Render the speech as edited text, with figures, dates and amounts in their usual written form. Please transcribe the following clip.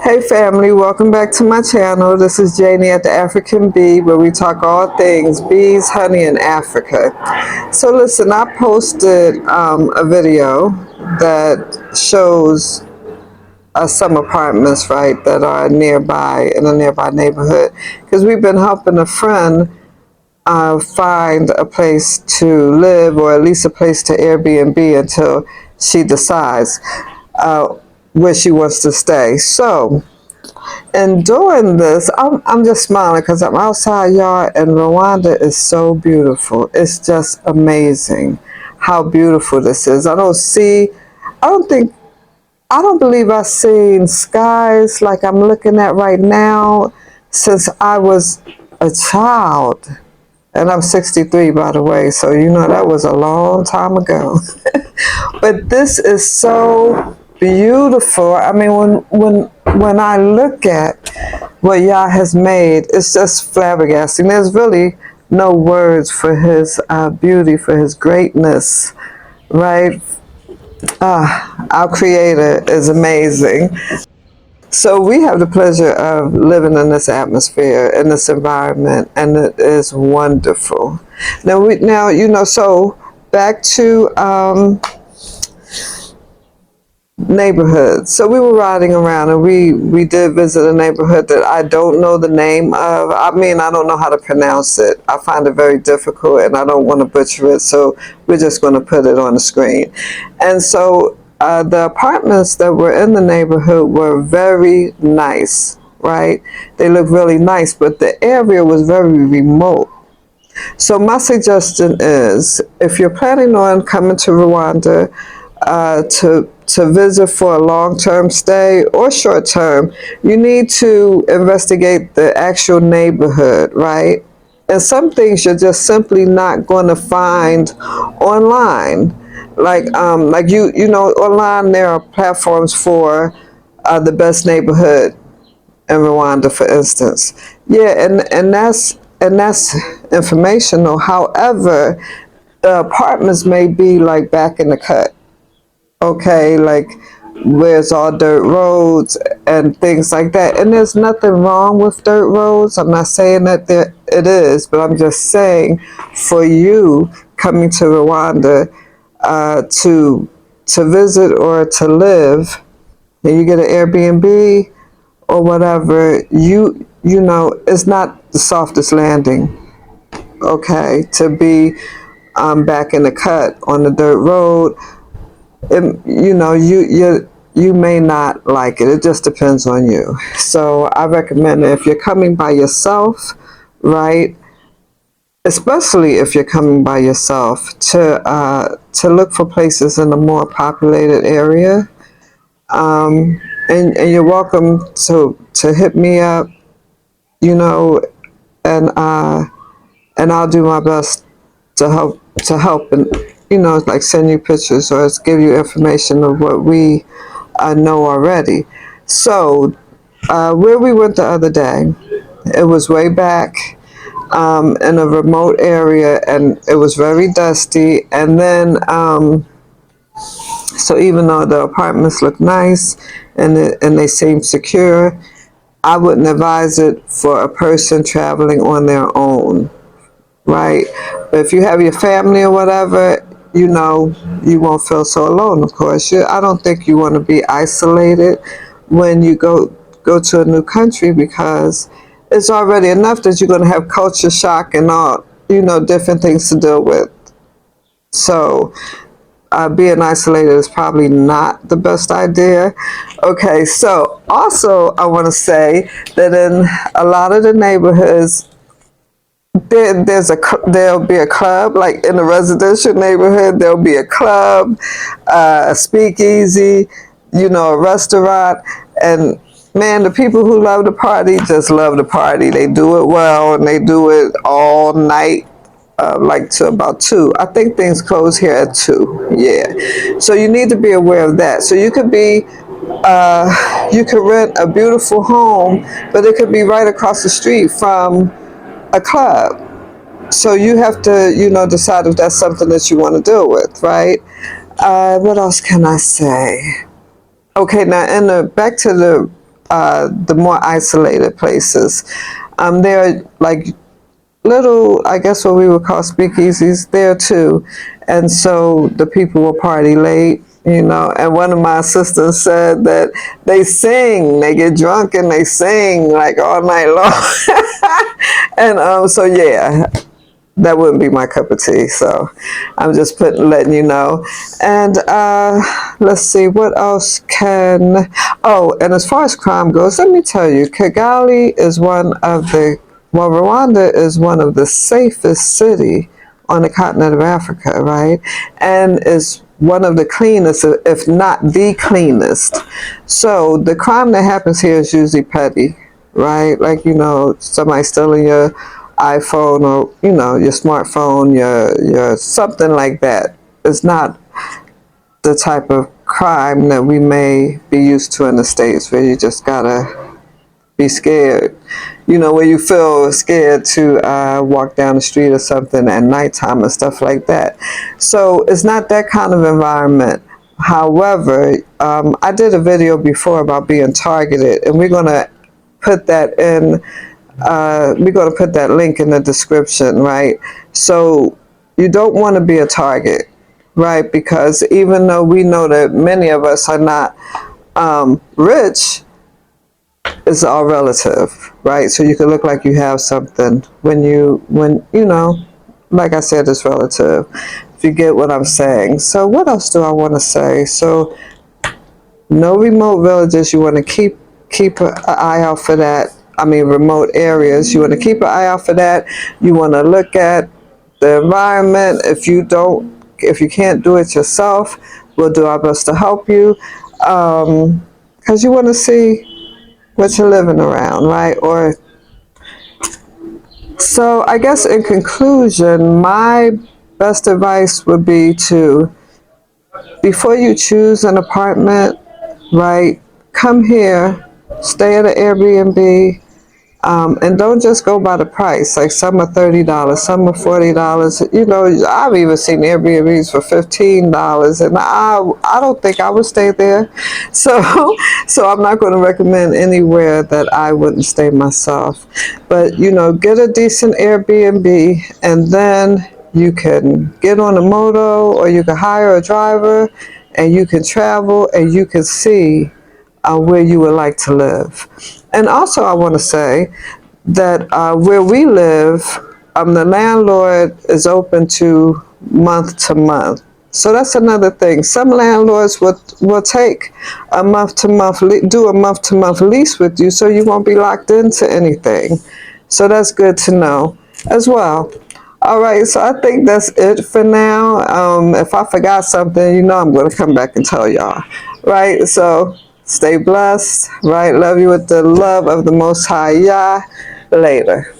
Hey family, welcome back to my channel. This is Janie at the African Bee, where we talk all things bees, honey, and Africa. So listen, I posted a video that shows some apartments, right, that are nearby in a nearby neighborhood, because we've been helping a friend find a place to live, or at least a place to Airbnb until she decides uh, where she wants to stay. So and doing this, I'm just smiling because I'm outside, y'all, and Rwanda is so beautiful. It's just amazing how beautiful this is. I don't think, I don't believe I've seen skies like I'm looking at right now since I was a child. And I'm 63, by the way, so you know that was a long time ago. But this is so beautiful. I mean, when I look at what Yah has made, it's just flabbergasting. There's really no words for his beauty, for his greatness, right? Our Creator is amazing. So we have the pleasure of living in this atmosphere, in this environment, and it is wonderful. Now you know. So back to neighborhoods. So we were riding around, and we did visit a neighborhood that I don't know the name of. I mean, I don't know how to pronounce it. I find it very difficult, and I don't want to butcher it. So we're just going to put it on the screen. And so the apartments that were in the neighborhood were very nice, right? They looked really nice, but the area was very remote. So my suggestion is, if you're planning on coming to Rwanda to visit for a long-term stay or short-term, you need to investigate the actual neighborhood, right? And some things you're just simply not going to find online. Like you know, online there are platforms for the best neighborhood in Rwanda, for instance. Yeah, and that's informational. However, the apartments may be like back in the cut. Okay, like where it's all dirt roads and things like that. And there's nothing wrong with dirt roads. I'm not saying that it is, but I'm just saying for you coming to Rwanda to visit or to live, and you get an Airbnb or whatever, you know, it's not the softest landing. Okay, to be back in the cut on the dirt road, you know, you may not like it. It just depends on you. So I recommend that if you're coming by yourself, right, especially if you're coming by yourself, to look for places in a more populated area. And you're welcome to hit me up, you know, and and I'll do my best to help and, you know, like send you pictures or give you information of what we know already. So where we went the other day, it was way back in a remote area, and it was very dusty. And then so even though the apartments look nice and they seem secure, I wouldn't advise it for a person traveling on their own, right? But if you have your family or whatever, you know, you won't feel so alone, of course. I don't think you want to be isolated when you go to a new country, because it's already enough that you're going to have culture shock and all, you know, different things to deal with. So being isolated is probably not the best idea. Okay, so also I want to say that in a lot of the neighborhoods, there'll be a club. Like in a residential neighborhood, there'll be a club, a speakeasy, you know, a restaurant. And man, the people who love to party just love to party. They do it well, and they do it all night, like to about 2. I think things close here at 2. Yeah. So you need to be aware of that. So you could rent a beautiful home, but it could be right across the street from a club. So you have to, you know, decide if that's something that you want to deal with, right? What else can I say? Okay, now back to the the more isolated places. There are like little, I guess what we would call speakeasies there too. And so the people will party late, and one of my assistants said that they get drunk and they sing like all night long. And so yeah, that wouldn't be my cup of tea. So I'm just letting you know. And let's see, what else and as far as crime goes, let me tell you, Kigali is Rwanda is one of the safest city on the continent of Africa, right? And is one of the cleanest, if not the cleanest. So the crime that happens here is usually petty, right? Like, somebody stealing your iPhone or, your smartphone, your something like that. It's not the type of crime that we may be used to in the States, where you just gotta be scared, where you feel scared to walk down the street or something at nighttime and stuff like that. So it's not that kind of environment. However, I did a video before about being targeted, and we're going to put that link in the description, right? So you don't want to be a target, right? Because even though we know that many of us are not rich, it's all relative, right? So you can look like you have something when like I said, it's relative, if you get what I'm saying. So what else do I want to say? So no remote villages. You want to keep an eye out for that. I mean, remote areas. You want to keep an eye out for that. You want to look at the environment. If you can't do it yourself, we'll do our best to help you, because you want to see what you're living around, right? So I guess in conclusion, my best advice would be to, before you choose an apartment, right, come here, stay at an Airbnb, and don't just go by the price. Like, some are $30, some are $40. I've even seen Airbnbs for $15, and I don't think I would stay there. So I'm not going to recommend anywhere that I wouldn't stay myself. But get a decent Airbnb, and then you can get on a moto, or you can hire a driver, and you can travel, and you can see where you would like to live. And also, I want to say that where we live, the landlord is open to month. So that's another thing. Some landlords will take a month-to-month, do a month-to-month lease with you, so you won't be locked into anything. So that's good to know as well. All right, so I think that's it for now. If I forgot something, I'm going to come back and tell y'all. Right, so stay blessed, right? Love you with the love of the Most High Yah. Later.